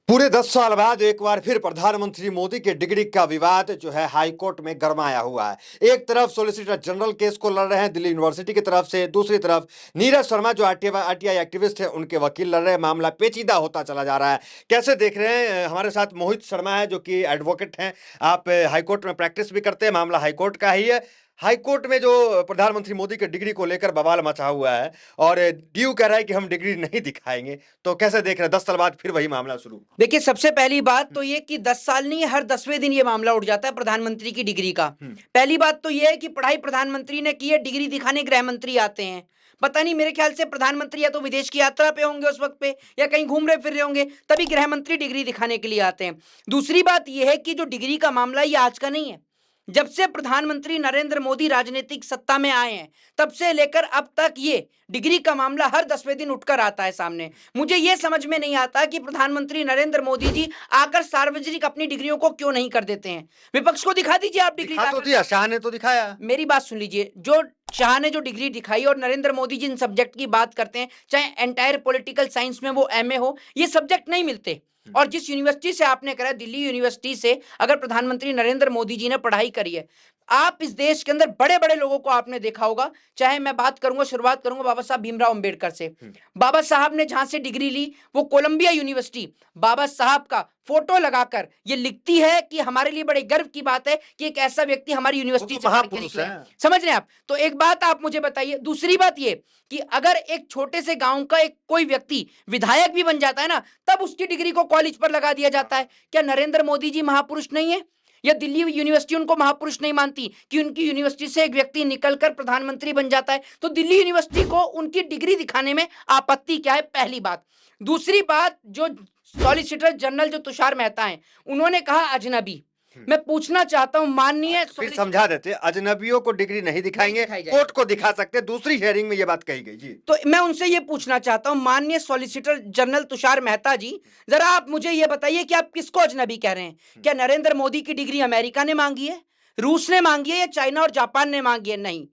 पूरे 10 साल बाद एक बार फिर प्रधानमंत्री मोदी के डिग्री का विवाद जो है हाई कोर्ट में गरमाया हुआ है। एक तरफ सॉलिसिटर जनरल केस को लड़ रहे हैं दिल्ली यूनिवर्सिटी की तरफ से, दूसरी तरफ नीरज शर्मा जो आरटीआई एक्टिविस्ट है उनके वकील लड़ रहे हैं। मामला पेचीदा होता चला जा रहा है। कैसे देख रहे हैं? हमारे साथ मोहित शर्मा है जो कि एडवोकेट हैं। आप हाई कोर्ट में प्रैक्टिस भी करते हैं, मामला हाई कोर्ट का ही है। हाई कोर्ट में जो प्रधानमंत्री मोदी के डिग्री को लेकर बवाल मचा हुआ है और ड्यू कह रहा है कि हम डिग्री नहीं दिखाएंगे, तो कैसे देख रहे हैं? 10 साल बाद फिर वही मामला शुरू। देखिए, सबसे पहली बात तो ये कि 10 साल नहीं, हर 10वें दिन ये मामला उठ जाता है प्रधानमंत्री की डिग्री का। पहली बात तो ये है कि पढ़ाई प्रधानमंत्री ने की है, डिग्री दिखाने गृह मंत्री आते हैं। पता नहीं, मेरे ख्याल से प्रधानमंत्री या तो विदेश की यात्रा पे होंगे उस वक्त पे, या कहीं घूम रहे फिर रहे होंगे, तभी गृह मंत्री डिग्री दिखाने के लिए आते हैं। दूसरी बात यह है कि जो डिग्री का मामला ये आज का नहीं है। जब से प्रधानमंत्री नरेंद्र मोदी राजनीतिक सत्ता में आए हैं, तब से लेकर अब तक ये डिग्री का मामला हर 10वें दिन उठकर आता है सामने। मुझे ये समझ में नहीं आता कि प्रधानमंत्री नरेंद्र मोदी जी आकर सार्वजनिक अपनी डिग्रियों को क्यों नहीं कर देते हैं। विपक्ष को दिखा दीजिए आप डिग्री। दिखा तो दिया, शाह ने तो दिखाया। मेरी बात सुन लीजिए, जो शाह ने जो डिग्री दिखाई और नरेंद्र मोदी जिन सब्जेक्ट की बात करते हैं, चाहे एंटायर पॉलिटिकल साइंस में वो एमए हो, ये सब्जेक्ट नहीं मिलते। और जिस यूनिवर्सिटी से आपने करा, दिल्ली यूनिवर्सिटी से अगर प्रधानमंत्री नरेंद्र मोदी जी ने पढ़ाई करी है, आप इस देश के अंदर बड़े बड़े लोगों को आपने देखा होगा। चाहे मैं बात करूंगा, शुरुआत करूंगा बाबा साहब भीमराव अंबेडकर से। बाबा साहब ने जहां से डिग्री ली, वो कोलंबिया यूनिवर्सिटी, बाबा साहब का फोटो लगाकर ये लिखती है कि हमारे लिए बड़े गर्व की बात है कि एक ऐसा व्यक्ति हमारी यूनिवर्सिटी से पढ़ के निकला है। समझ रहे हैं आप? तो एक बात आप मुझे बताइए। दूसरी बात ये कि अगर एक छोटे से गांव का एक कोई व्यक्ति विधायक भी बन जाता है ना, तब उसकी डिग्री को कॉलेज पर लगा दिया जाता है। क्या नरेंद्र मोदी जी महापुरुष नहीं है? या दिल्ली यूनिवर्सिटी उनको महापुरुष नहीं मानती कि उनकी यूनिवर्सिटी से एक व्यक्ति निकलकर प्रधानमंत्री बन जाता है? तो दिल्ली यूनिवर्सिटी को उनकी डिग्री दिखाने में आपत्ति क्या है? पहली बात। दूसरी बात, जो सॉलिसिटर जनरल जो तुषार मेहता हैं, उन्होंने कहा अजनबी। मैं पूछना चाहता हूं माननीय, फिर समझा देते, अजनबियों को डिग्री नहीं दिखाएंगे, कोर्ट को दिखा सकते। दूसरी हियरिंग में ये बात कही गई जी। तो मैं उनसे ये पूछना चाहता हूं, माननीय सॉलिसिटर जनरल तुषार मेहता जी, जरा आप मुझे ये बताइए कि आप किसको अजनबी कह रहे हैं? क्या नरेंद्र मोदी की डिग्री अमेरिका ने मांगी है, रूस ने मांगी है, या चाइना और जापान ने मांगी है? नहीं,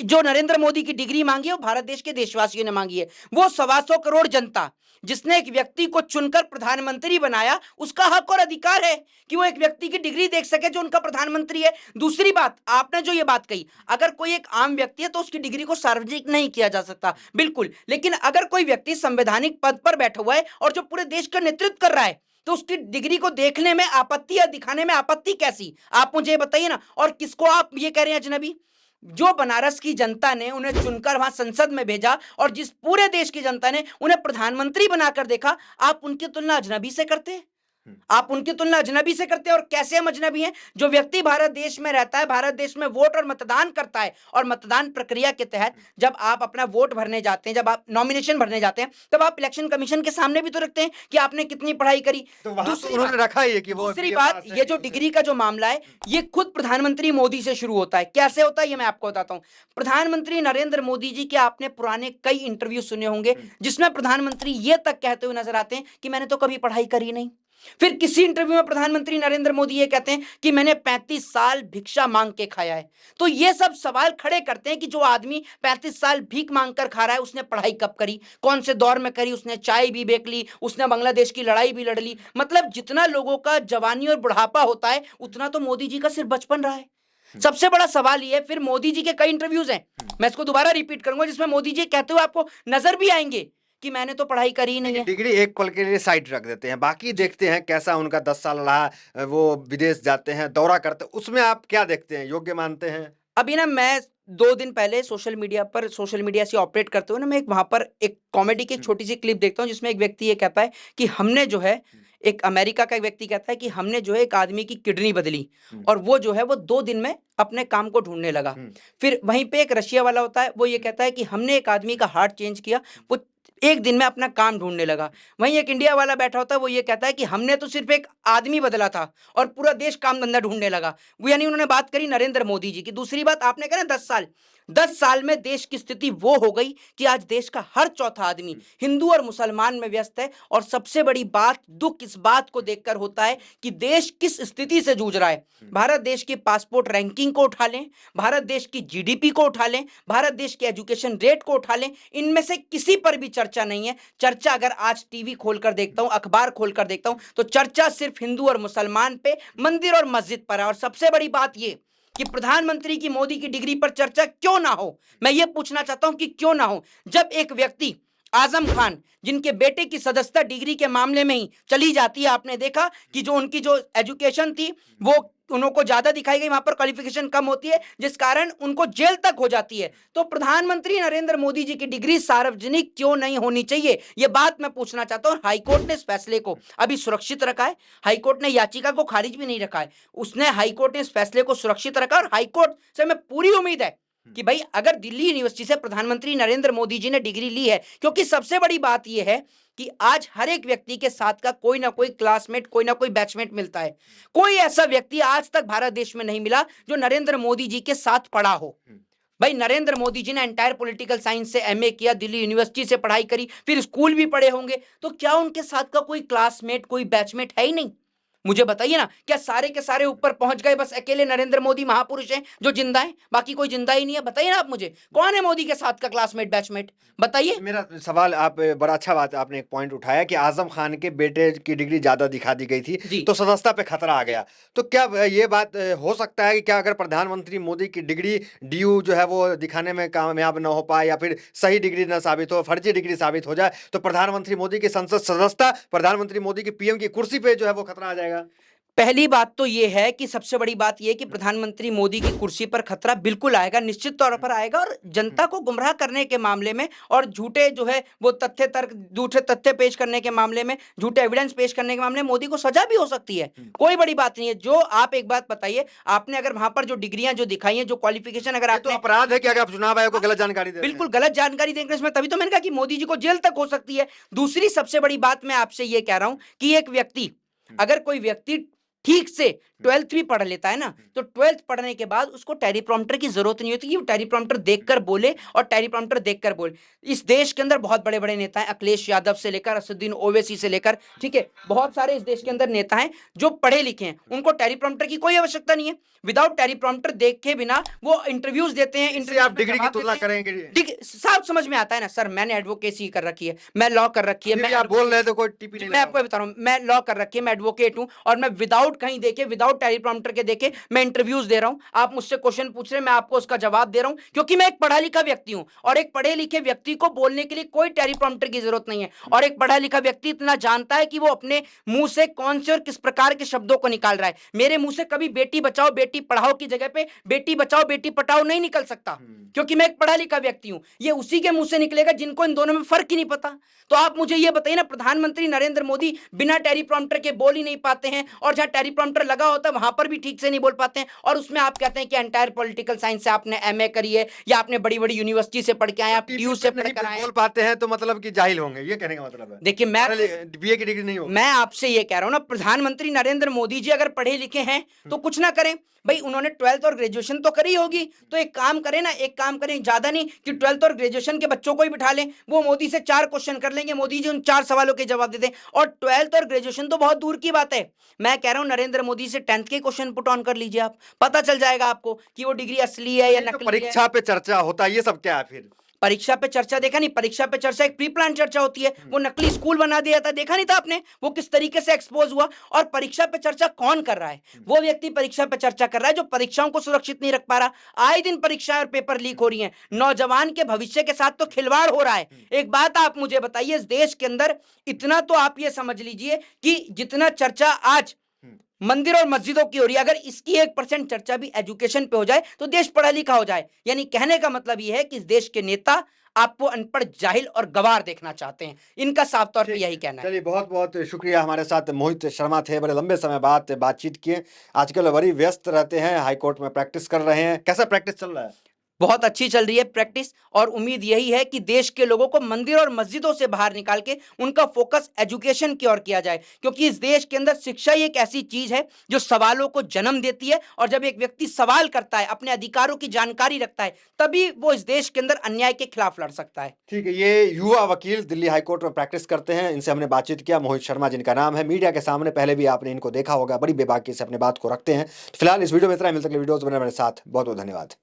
जो नरेंद्र मोदी की डिग्री मांगी है वो भारत देश के देशवासियों ने मांगी है। वो 125 करोड़ जनता जिसने एक व्यक्ति को चुनकर प्रधानमंत्री बनाया, उसका हक और अधिकार है कि वो एक व्यक्ति की डिग्री देख सके जो उनका प्रधानमंत्री है। दूसरी बात, आपने जो ये बात कही, अगर कोई एक आम व्यक्ति है तो उसकी डिग्री को सार्वजनिक नहीं किया जा सकता, बिल्कुल। लेकिन अगर कोई व्यक्ति संवैधानिक पद पर बैठा हुआ है और जो पूरे देश का नेतृत्व कर रहा है, तो उसकी डिग्री को देखने में आपत्ति या दिखाने में आपत्ति कैसी? आप मुझे बताइए ना। और किसको आप ये कह रहे हैं अजनबी? जो बनारस की जनता ने उन्हें चुनकर वहां संसद में भेजा और जिस पूरे देश की जनता ने उन्हें प्रधानमंत्री बनाकर देखा, आप उनकी तुलना अजनबी से करते हैं? आप उनकी तुलना अजनबी से करते हैं। और कैसे हम अजनबी हैं? जो व्यक्ति भारत देश में रहता है, भारत देश में वोट और मतदान करता है, और मतदान प्रक्रिया के तहत जब आप अपना वोट भरने जाते हैं, जब आप नॉमिनेशन भरने जाते हैं, तब आप इलेक्शन कमीशन के सामने भी तो रखते हैं कि आपने कितनी पढ़ाई करी। उन्होंने रखा है कि वो। दूसरी बात, ये जो डिग्री का जो मामला है, ये खुद प्रधानमंत्री मोदी से शुरू होता है। कैसे होता है ये मैं आपको बताता हूं। प्रधानमंत्री नरेंद्र मोदी जी के आपने पुराने कई इंटरव्यू सुने होंगे जिसमें प्रधानमंत्री ये तक कहते हुए नजर आते हैं कि मैंने तो कभी पढ़ाई करी नहीं। फिर किसी इंटरव्यू में प्रधानमंत्री नरेंद्र मोदी ये कहते हैं कि मैंने 35 साल भिक्षा मांग के खाया है। तो ये सब सवाल खड़े करते हैं कि जो आदमी 35 साल भीख मांग कर खा रहा है, उसने पढ़ाई कब करी, कौन से दौर में करी? उसने चाय भी बेच ली, उसने बांग्लादेश की लड़ाई भी लड़ ली। मतलब जितना लोगों का जवानी और बुढ़ापा होता है, उतना तो मोदी जी का सिर्फ बचपन रहा है। सबसे बड़ा सवाल ये है, फिर मोदी जी के कई इंटरव्यूज हैं, मैं इसको दोबारा रिपीट करूंगा, जिसमें मोदी जी कहते हुए आपको नजर भी आएंगे कि मैंने तो पढ़ाई करी नहीं है। डिग्री एक पल के लिए साइड रख देते हैं, बाकी देखते हैं कैसा उनका 10 साल रहा। वो विदेश जाते हैं, दौरा करते हैं, उसमें आप क्या देखते हैं, योग्य मानते हैं? अभी ना, मैं 2 दिन पहले सोशल मीडिया से ऑपरेट करते हुए ना, मैं वहां पर एक कॉमेडी की छोटी सी क्लिप देखता हूँ जिसमें एक व्यक्ति ये कहता है कि हमने जो है, एक अमेरिका का एक व्यक्ति कहता है कि हमने जो है एक आदमी की किडनी बदली, और वो जो है वो 2 दिन में अपने काम को ढूंढने लगा। फिर वहीं पे एक रशिया वाला होता है, वो ये कहता है कि हमने एक आदमी का हार्ट चेंज किया, वो 1 दिन में अपना काम ढूंढने लगा। वहीं एक इंडिया वाला बैठा होता है, वो ये कहता है कि हमने तो सिर्फ एक आदमी बदला था और पूरा देश काम धंधा ढूंढने लगा। वो यानी उन्होंने बात करी नरेंद्र मोदी जी की। दूसरी बात, आपने कहा ना 10 साल में देश की स्थिति वो हो गई कि आज देश का हर चौथा आदमी हिंदू और मुसलमान में व्यस्त है। और सबसे बड़ी बात, दुख इस बात को देखकर होता है कि देश किस स्थिति से जूझ रहा है। भारत देश की पासपोर्ट रैंकिंग को उठा लें, भारत देश की जीडीपी को उठा लें, भारत देश के एजुकेशन रेट को उठा लें, इनमें से किसी पर भी चर्चा चर्चा नहीं है। चर्चा अगर आज टीवी खोलकर देखता हूं, अखबार खोलकर देखता हूं, तो चर्चा सिर्फ हिंदू और मुसलमान पे, मंदिर और मस्जिद पर है। और सबसे बड़ी बात ये कि प्रधानमंत्री की मोदी की डिग्री पर चर्चा क्यों ना हो, मैं ये पूछना चाहता हूं कि क्यों ना हो। जब एक व्यक्ति आजम खान, जिनके बेटे की सदस्यता डिग्री के मामले में ही चली जाती है, आपने देखा कि जो उनकी जो एजुकेशन थी वो उनको ज्यादा दिखाई गई, वहां पर क्वालिफिकेशन कम होती है, जिस कारण उनको जेल तक हो जाती है। तो प्रधानमंत्री नरेंद्र मोदी जी की डिग्री सार्वजनिक क्यों नहीं होनी चाहिए, यह बात मैं पूछना चाहता हूं। हाईकोर्ट ने इस फैसले को अभी सुरक्षित रखा है, हाईकोर्ट ने याचिका को खारिज भी नहीं रखा है, उसने हाईकोर्ट ने इस फैसले को सुरक्षित रखा। और हाईकोर्ट से मैं पूरी उम्मीद है कि भाई अगर दिल्ली यूनिवर्सिटी से प्रधानमंत्री नरेंद्र मोदी जी ने डिग्री ली है, क्योंकि सबसे बड़ी बात यह है कि आज हर एक व्यक्ति के साथ का कोई ना कोई क्लासमेट, कोई ना कोई बैचमेट मिलता है। कोई ऐसा व्यक्ति आज तक भारत देश में नहीं मिला जो नरेंद्र मोदी जी के साथ पढ़ा हो। भाई नरेंद्र मोदी जी ने एंटायर पॉलिटिकल साइंस से एमए किया, दिल्ली यूनिवर्सिटी से पढ़ाई करी, फिर स्कूल भी पढ़े होंगे, तो क्या उनके साथ का कोई क्लासमेट, कोई बैचमेट है ही नहीं? मुझे बताइए ना, क्या सारे के सारे ऊपर पहुंच गए, बस अकेले नरेंद्र मोदी महापुरुष हैं जो जिंदा हैं, बाकी कोई जिंदा ही नहीं है? बताइए ना आप मुझे, कौन है मोदी के साथ का क्लासमेट, बैचमेट, बताइए। मेरा सवाल, आप बड़ा अच्छा बात आपने एक पॉइंट उठाया कि आजम खान के बेटे की डिग्री ज्यादा दिखा दी गई थी तो सदस्यता पे खतरा आ गया। तो क्या ये बात हो सकता है कि क्या अगर प्रधानमंत्री मोदी की डिग्री डीयू जो है वो दिखाने में कामयाब न हो पाए या फिर सही डिग्री न साबित हो, फर्जी डिग्री साबित हो जाए, तो प्रधानमंत्री मोदी की संसद सदस्यता, प्रधानमंत्री मोदी की पीएम की कुर्सी पे जो है वो खतरा आ जाएगा? पहली बात तो यह है कि सबसे बड़ी बात यह है कि प्रधानमंत्री मोदी की कुर्सी पर खतरा बिल्कुल आएगा, निश्चित तौर पर आएगा। और जनता को गुमराह करने के मामले में और झूठे जो है वो तथ्य तर्क, झूठे तथ्य पेश करने के मामले में, झूठे एविडेंस पेश करने के मामले में मोदी को सजा भी हो सकती है। कोई बड़ी बात नहीं है। जो आप एक बात बताइए, आपने अगर वहां पर जो डिग्रियां जो दिखाई हैं, जो क्वालिफिकेशन, अगर तो अपराध है कि अगर आप चुनाव आयोग को गलत जानकारी दे रहे हैं? बिल्कुल गलत जानकारी देंगे इसमें, तभी तो मैंने कहा कि मोदी जी को जेल तक हो सकती है। दूसरी सबसे बड़ी बात मैं आपसे ये कह रहा हूं कि एक व्यक्ति, अगर कोई व्यक्ति ठीक से 12th भी पढ़ लेता है ना, तो 12th पढ़ने के बाद उसको टेलीप्रॉम्प्टर की जरूरत नहीं होती कि वो टेलीप्रॉम्प्टर देखकर बोले और टेलीप्रॉम्प्टर देखकर बोले। इस देश के अंदर बहुत बड़े बड़े नेता हैं, अखिलेश यादव से लेकर असदुद्दीन ओवैसी से लेकर, ठीक है, बहुत सारे इस देश के अंदर नेता हैं जो पढ़े लिखे हैं, उनको टेलीप्रॉम्प्टर की कोई आवश्यकता नहीं है। विदाउट टेलीप्रॉम्प्टर देखे बिना वो इंटरव्यूज देते हैं। इससे आप डिग्री की तुलना करेंगे? साफ समझ में आता है ना सर, मैंने एडवोकेसी कर रखी है, मैं लॉ कर रखी है, मैं आप बोल रहे थे कोई टिप्पणी नहीं, मैं आपको बता रहा हूं, मैं लॉ कर रखी है, मैं एडवोकेट हूं, और मैं विदाउट कहीं देखे, विदाउट टेलीप्रॉम्प्टर के देखे मैं इंटरव्यूज दे रहा हूं। आप मुझसे क्वेश्चन पूछ रहे हैं, मैं आपको उसका जवाब दे रहा हूं, क्योंकि मैं एक पढ़ा लिखा व्यक्ति हूं। और एक पढ़े लिखे व्यक्ति को बोलने के लिए कोई टेलीप्रॉम्प्टर की जरूरत नहीं है। और एक पढ़ा लिखा व्यक्ति इतना जानता है कि वो अपने मुंह से कौन से और किस प्रकार के शब्दों को निकाल रहा है। मेरे मुंह से कभी बेटी बचाओ बेटी पढ़ाओ की जगह पे बेटी बचाओ बेटी पढ़ाओ नहीं निकल सकता, क्योंकि मैं एक पढ़ा लिखा व्यक्ति हूं। ये उसी के मुंह से निकलेगा जिनको इन दोनों में फर्क ही नहीं पता। तो आप मुझे ये बताइए ना, प्रधानमंत्री नरेंद्र मोदी बिना टेलीप्रॉम्प्टर के बोल ही नहीं पाते हैं, और जहां टेलीप्रॉम्प्टर लगा होता है वहां पर भी ठीक से नहीं बोल पाते हैं, और उसमें आप कहते हैं कि एंटायर पॉलिटिकल साइंस से आपने एमए करी है या आपने बड़ी बड़ी यूनिवर्सिटी से पढ़ के आए, आप टीयू से पढ़ कर आए, बोल पाते हैं तो मतलब कि जाहिल होंगे, ये कहने का मतलब है? देखिए, मैं बीए की डिग्री नहीं हो। मैं आपसे ये कह रहा हूं ना, प्रधानमंत्री नरेंद्र मोदी जी अगर पढ़े लिखे हैं तो कुछ ना करें भाई, उन्होंने 12th और ग्रेजुएशन तो करी होगी, तो एक काम करें ना, एक काम करें, ज्यादा नहीं कि 12th और ग्रेजुएशन के बच्चों को ही बिठा लें, वो मोदी से 4 क्वेश्चन कर लेंगे, मोदी जी उन 4 सवालों के जवाब दे दें। और 12th और ग्रेजुएशन तो बहुत दूर की बात है, मैं कह रहा हूं नरेंद्र मोदी से 10th के क्वेश्चन पुट ऑन कर लीजिए, आप पता चल जाएगा आपको कि वो डिग्री असली है या नकली है। परीक्षा पे चर्चा होता है, ये सब क्या है फिर? परीक्षा पे चर्चा देखा नहीं, परीक्षा पे चर्चा एक प्री प्लान चर्चा होती है, वो नकली स्कूल बना दिया था, देखा नहीं था आपने वो किस तरीके से एक्सपोज हुआ। और परीक्षा पे चर्चा कौन कर रहा है? वो व्यक्ति परीक्षा पे चर्चा कर रहा है जो परीक्षाओं को सुरक्षित नहीं रख पा रहा। आए दिन परीक्षाएं और पेपर लीक हो रही हैं, नौजवान के भविष्य के साथ तो खिलवाड़ हो रहा है। एक बात आप मुझे बताइए, इस देश के अंदर इतना तो आप ये समझ लीजिए कि जितना चर्चा आज मंदिर और मस्जिदों की हो रही है, अगर इसकी 1% चर्चा भी एजुकेशन पे हो जाए तो देश पढ़ा लिखा हो जाए। यानी कहने का मतलब यह है कि इस देश के नेता आपको अनपढ़, जाहिल और गवार देखना चाहते हैं, इनका साफ तौर पे यही कहना है। चलिए, बहुत बहुत शुक्रिया। हमारे साथ मोहित शर्मा थे, बड़े लंबे समय बाद बातचीत किए। आजकल बड़ी व्यस्त रहते हैं, हाईकोर्ट में प्रैक्टिस कर रहे हैं, कैसा प्रैक्टिस चल रहा है? बहुत अच्छी चल रही है प्रैक्टिस, और उम्मीद यही है कि देश के लोगों को मंदिर और मस्जिदों से बाहर निकाल के उनका फोकस एजुकेशन की ओर किया जाए, क्योंकि इस देश के अंदर शिक्षा ही एक ऐसी चीज है जो सवालों को जन्म देती है। और जब एक व्यक्ति सवाल करता है, अपने अधिकारों की जानकारी रखता है, तभी वो इस देश के अंदर अन्याय के खिलाफ लड़ सकता है। ठीक है, ये युवा वकील दिल्ली हाईकोर्ट में प्रैक्टिस करते हैं, इनसे हमने बातचीत किया। मोहित शर्मा जिनका नाम है, मीडिया के सामने पहले भी आपने इनको देखा होगा, बड़ी बेबाकी से अपनी बात को रखते हैं। फिलहाल इस वीडियो में इतना ही, मिलते हैं वीडियोस बनाने मेरे साथ। बहुत बहुत धन्यवाद।